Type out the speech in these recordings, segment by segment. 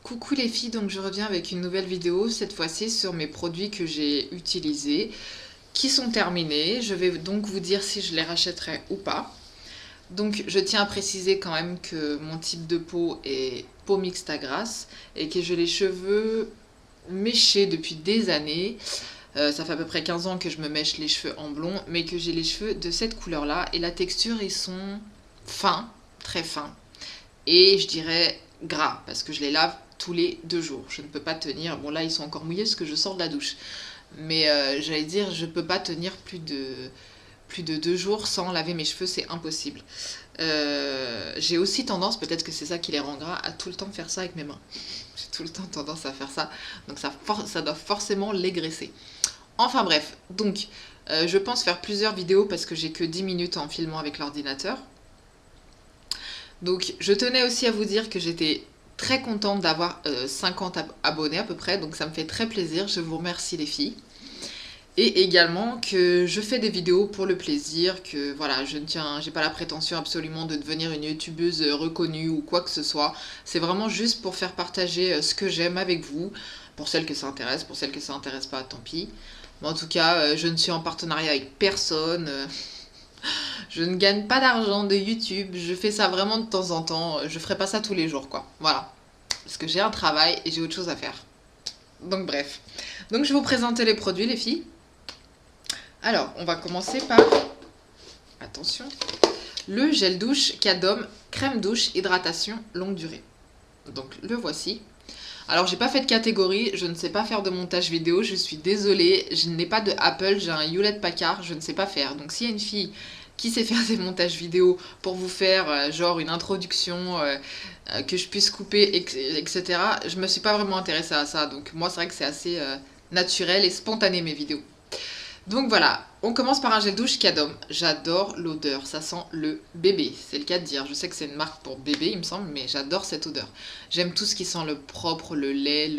Coucou les filles, donc je reviens avec une nouvelle vidéo, cette fois-ci sur mes produits que j'ai utilisés, qui sont terminés. Je vais donc vous dire si je les rachèterai ou pas. Donc je tiens à préciser quand même que mon type de peau est peau mixte à grasse et que j'ai les cheveux méchés depuis des années. Ça fait à peu près 15 ans que je me mèche les cheveux en blond, mais que j'ai les cheveux de cette couleur-là et la texture, ils sont fins, très fins. Et je dirais gras, parce que je les lave tous les 2 jours. Je ne peux pas tenir. Bon, là, ils sont encore mouillés parce que je sors de la douche. Mais j'allais dire, je ne peux pas tenir plus de 2 jours sans laver mes cheveux, c'est impossible. J'ai aussi tendance, peut-être que c'est ça qui les rend gras, à tout le temps faire ça avec mes mains. J'ai tout le temps tendance à faire ça. Donc ça doit forcément les graisser. Enfin bref, donc je pense faire plusieurs vidéos parce que j'ai que 10 minutes en filmant avec l'ordinateur. Donc je tenais aussi à vous dire que j'étais très contente d'avoir 50 abonnés à peu près, donc ça me fait très plaisir, je vous remercie les filles. Et également que je fais des vidéos pour le plaisir, que voilà, j'ai pas la prétention absolument de devenir une youtubeuse reconnue ou quoi que ce soit. C'est vraiment juste pour faire partager ce que j'aime avec vous, pour celles que ça intéresse, pour celles que ça intéresse pas, tant pis. Mais en tout cas, je ne suis en partenariat avec personne. Je ne gagne pas d'argent de YouTube, je fais ça vraiment de temps en temps, je ferai pas ça tous les jours quoi. Voilà. Parce que j'ai un travail et j'ai autre chose à faire. Donc bref. Donc je vais vous présenter les produits les filles. Alors, on va commencer par, attention, le gel douche Cadom crème douche hydratation longue durée. Donc le voici. Alors j'ai pas fait de catégorie, je ne sais pas faire de montage vidéo, je suis désolée, je n'ai pas de Apple, j'ai un Hewlett Packard, je ne sais pas faire. Donc s'il y a une fille qui sait faire des montages vidéo pour vous faire genre une introduction que je puisse couper, etc., je me suis pas vraiment intéressée à ça. Donc moi c'est vrai que c'est assez naturel et spontané mes vidéos. Donc voilà, on commence par un gel douche Cadom. J'adore l'odeur, ça sent le bébé, c'est le cas de dire. Je sais que c'est une marque pour bébé, il me semble, mais j'adore cette odeur. J'aime tout ce qui sent le propre, le lait,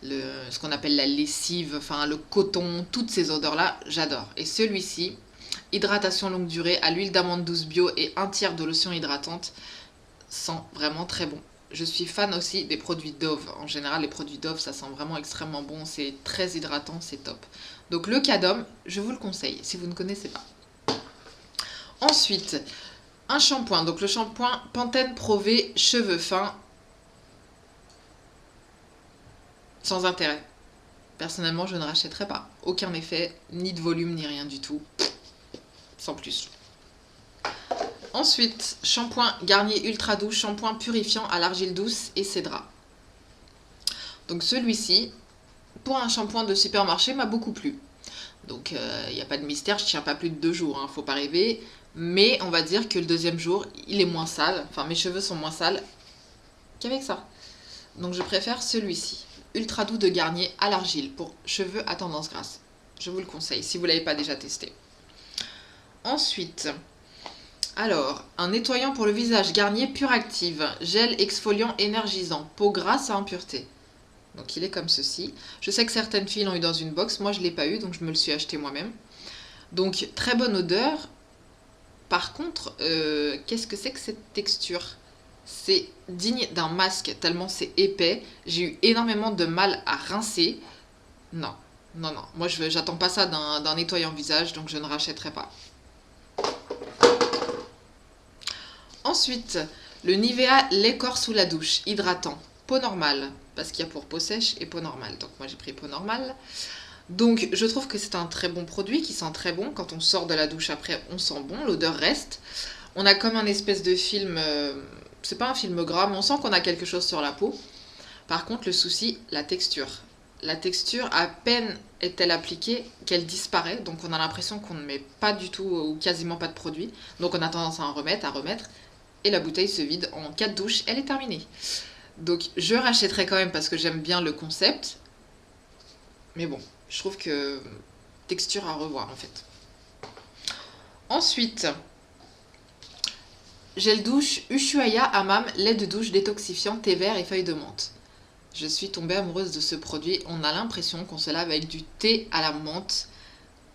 ce qu'on appelle la lessive, enfin le coton, toutes ces odeurs-là, j'adore. Et celui-ci, hydratation longue durée à l'huile d'amande douce bio et un tiers de lotion hydratante, sent vraiment très bon. Je suis fan aussi des produits Dove. En général, les produits Dove, ça sent vraiment extrêmement bon. C'est très hydratant, c'est top. Donc le Cadom, je vous le conseille si vous ne connaissez pas. Ensuite, un shampoing. Donc le shampoing Pantene Pro V cheveux fins. Sans intérêt. Personnellement, je ne rachèterai pas. Aucun effet, ni de volume, ni rien du tout. Sans plus. Ensuite, shampoing Garnier Ultra Doux, shampoing purifiant à l'argile douce et cédra. Donc celui-ci, pour un shampoing de supermarché, m'a beaucoup plu. Donc il n'y a pas de mystère, je tiens pas plus de 2 jours, hein, faut pas rêver. Mais on va dire que le deuxième jour, il est moins sale, enfin mes cheveux sont moins sales qu'avec ça. Donc je préfère celui-ci. Ultra Doux de Garnier à l'argile pour cheveux à tendance grasse. Je vous le conseille si vous ne l'avez pas déjà testé. Ensuite, alors, un nettoyant pour le visage Garnier Pure Active, gel exfoliant énergisant, peau grasse à impureté. Donc il est comme ceci. Je sais que certaines filles l'ont eu dans une box, moi je ne l'ai pas eu, donc je me le suis acheté moi-même. Donc très bonne odeur. Par contre, qu'est-ce que c'est que cette texture? C'est digne d'un masque, tellement c'est épais. J'ai eu énormément de mal à rincer. Non, non, non. Moi j'attends pas ça d'un nettoyant visage, donc je ne rachèterai pas. Ensuite, le Nivea lait corps sous la douche, hydratant, peau normale, parce qu'il y a pour peau sèche et peau normale. Donc moi j'ai pris peau normale. Donc je trouve que c'est un très bon produit qui sent très bon. Quand on sort de la douche après, on sent bon, l'odeur reste. On a comme un espèce de film, c'est pas un film gras, mais on sent qu'on a quelque chose sur la peau. Par contre le souci, la texture. La texture, à peine est-elle appliquée qu'elle disparaît. Donc on a l'impression qu'on ne met pas du tout ou quasiment pas de produit. Donc on a tendance à en remettre, et la bouteille se vide en 4 douches, elle est terminée. Donc je rachèterai quand même parce que j'aime bien le concept. Mais bon, je trouve que texture à revoir en fait. Ensuite, gel douche Ushuaïa Hammam, lait de douche détoxifiant, thé vert et feuilles de menthe. Je suis tombée amoureuse de ce produit. On a l'impression qu'on se lave avec du thé à la menthe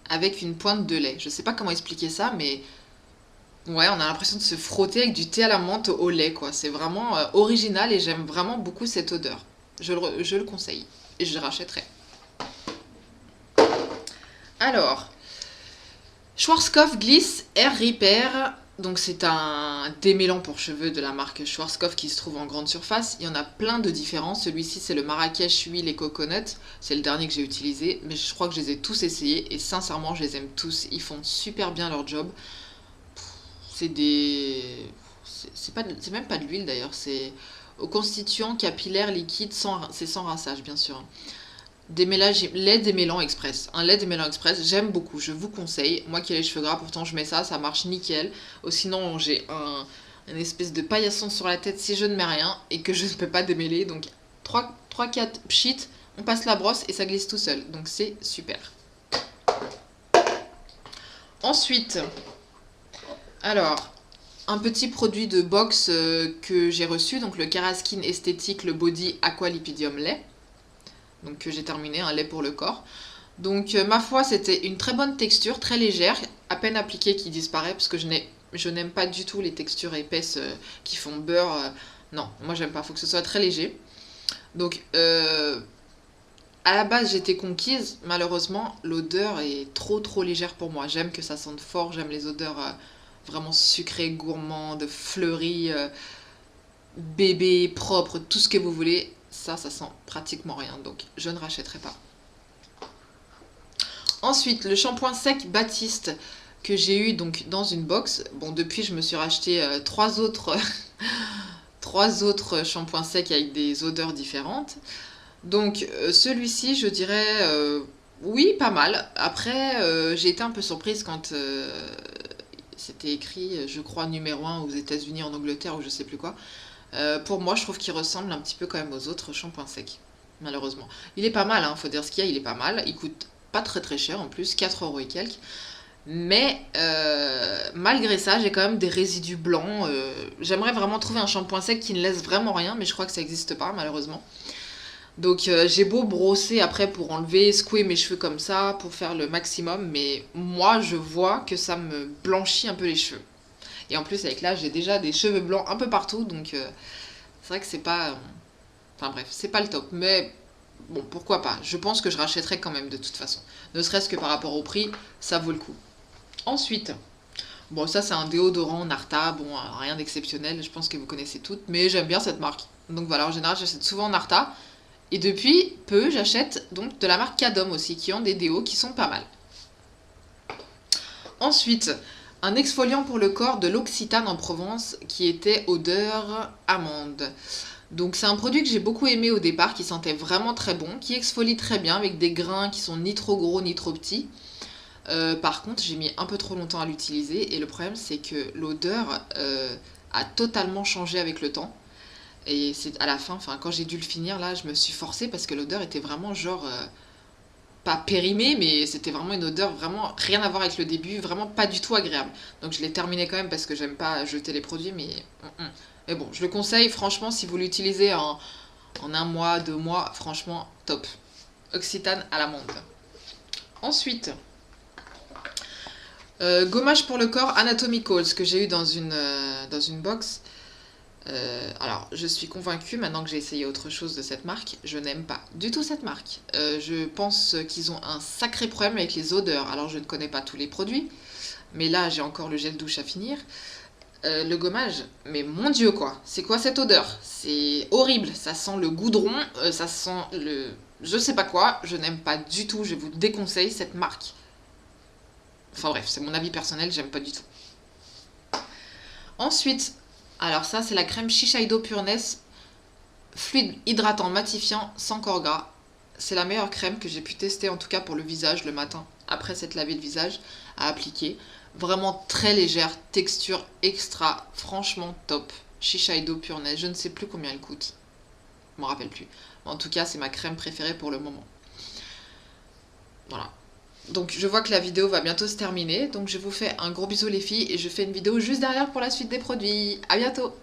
avec une pointe de lait. Je sais pas comment expliquer ça, mais Ouais, on a l'impression de se frotter avec du thé à la menthe au lait, quoi. C'est vraiment original et j'aime vraiment beaucoup cette odeur. Je le conseille et je le rachèterai. Alors, Schwarzkopf Gliss Air Repair. Donc c'est un démêlant pour cheveux de la marque Schwarzkopf qui se trouve en grande surface. Il y en a plein de différents. Celui-ci c'est le Marrakech huile et coconut. C'est le dernier que j'ai utilisé. Mais je crois que je les ai tous essayés. Et sincèrement je les aime tous. Ils font super bien leur job. C'est des... C'est même pas de l'huile d'ailleurs. C'est au constituant capillaire liquide. C'est sans rinçage bien sûr. Lait démêlant express. Un lait démêlant express, j'aime beaucoup, je vous conseille. Moi qui ai les cheveux gras, pourtant je mets ça, ça marche nickel. Sinon j'ai une espèce de paillasson sur la tête si je ne mets rien et que je ne peux pas démêler. Donc 3-4 pchit, on passe la brosse et ça glisse tout seul. Donc c'est super. Ensuite, alors, un petit produit de box que j'ai reçu, donc le Keraskin Esthétique, le Body Aqua Lipidium Lait. Donc que j'ai terminé, un lait pour le corps. Donc ma foi c'était une très bonne texture, très légère, à peine appliquée qui disparaît parce que je n'aime pas du tout les textures épaisses qui font beurre. Non, moi j'aime pas, il faut que ce soit très léger. Donc à la base j'étais conquise, malheureusement l'odeur est trop légère pour moi. J'aime que ça sente fort, j'aime les odeurs vraiment sucrées, gourmandes, fleuries, bébé, propre, tout ce que vous voulez. Ça sent pratiquement rien, donc je ne rachèterai pas. Ensuite, le shampoing sec Baptiste que j'ai eu donc dans une box. Bon, depuis, je me suis racheté trois autres shampoings secs avec des odeurs différentes. Donc, celui-ci, je dirais, oui, pas mal. Après, j'ai été un peu surprise quand c'était écrit, je crois, numéro 1 aux États-Unis, en Angleterre, ou je sais plus quoi. Pour moi, je trouve qu'il ressemble un petit peu quand même aux autres shampoings secs, malheureusement. Il est pas mal, hein, faut dire ce qu'il y a, il est pas mal. Il coûte pas très cher en plus, 4 € et quelques. Mais malgré ça, j'ai quand même des résidus blancs. J'aimerais vraiment trouver un shampoing sec qui ne laisse vraiment rien, mais je crois que ça n'existe pas, malheureusement. Donc j'ai beau brosser après pour enlever, secouer mes cheveux comme ça, pour faire le maximum, mais moi, je vois que ça me blanchit un peu les cheveux. Et en plus, avec l'âge, j'ai déjà des cheveux blancs un peu partout, donc c'est vrai que c'est pas... Enfin bref, c'est pas le top, mais bon, pourquoi pas. Je pense que je rachèterai quand même de toute façon. Ne serait-ce que par rapport au prix, ça vaut le coup. Ensuite, bon, ça c'est un déodorant Narta, bon, rien d'exceptionnel, je pense que vous connaissez toutes, mais j'aime bien cette marque. Donc voilà, en général, j'achète souvent Narta. Et depuis peu, j'achète donc de la marque Cadom aussi, qui ont des déos qui sont pas mal. Ensuite, un exfoliant pour le corps de l'Occitane en Provence qui était odeur amande. Donc c'est un produit que j'ai beaucoup aimé au départ, qui sentait vraiment très bon, qui exfolie très bien avec des grains qui sont ni trop gros ni trop petits. Par contre, j'ai mis un peu trop longtemps à l'utiliser et le problème c'est que l'odeur a totalement changé avec le temps. Et c'est à la fin, enfin quand j'ai dû le finir là, je me suis forcée parce que l'odeur était vraiment genre pas périmée, mais c'était vraiment une odeur vraiment rien à voir avec le début, vraiment pas du tout agréable. Donc je l'ai terminé quand même parce que j'aime pas jeter les produits, mais bon, je le conseille franchement si vous l'utilisez en 1 mois, 2 mois, franchement top. Occitane à l'amande. Ensuite, gommage pour le corps Anatomicals que j'ai eu dans une box. Alors, je suis convaincue, maintenant que j'ai essayé autre chose de cette marque, je n'aime pas du tout cette marque. Je pense qu'ils ont un sacré problème avec les odeurs. Alors, je ne connais pas tous les produits, mais là, j'ai encore le gel douche à finir. Le gommage, mais mon Dieu quoi, c'est quoi cette odeur? C'est horrible, ça sent le goudron, ça sent le... Je sais pas quoi, je n'aime pas du tout, je vous déconseille cette marque. Enfin bref, c'est mon avis personnel, j'aime pas du tout. Ensuite, alors ça c'est la crème Shiseido Pureness fluide hydratant matifiant sans corps gras. C'est la meilleure crème que j'ai pu tester en tout cas pour le visage le matin après s'être lavé le visage à appliquer. Vraiment très légère, texture extra, franchement top. Shiseido Pureness, je ne sais plus combien elle coûte. Je m'en rappelle plus. En tout cas c'est ma crème préférée pour le moment. Voilà. Donc je vois que la vidéo va bientôt se terminer. Donc je vous fais un gros bisou les filles et je fais une vidéo juste derrière pour la suite des produits. À bientôt!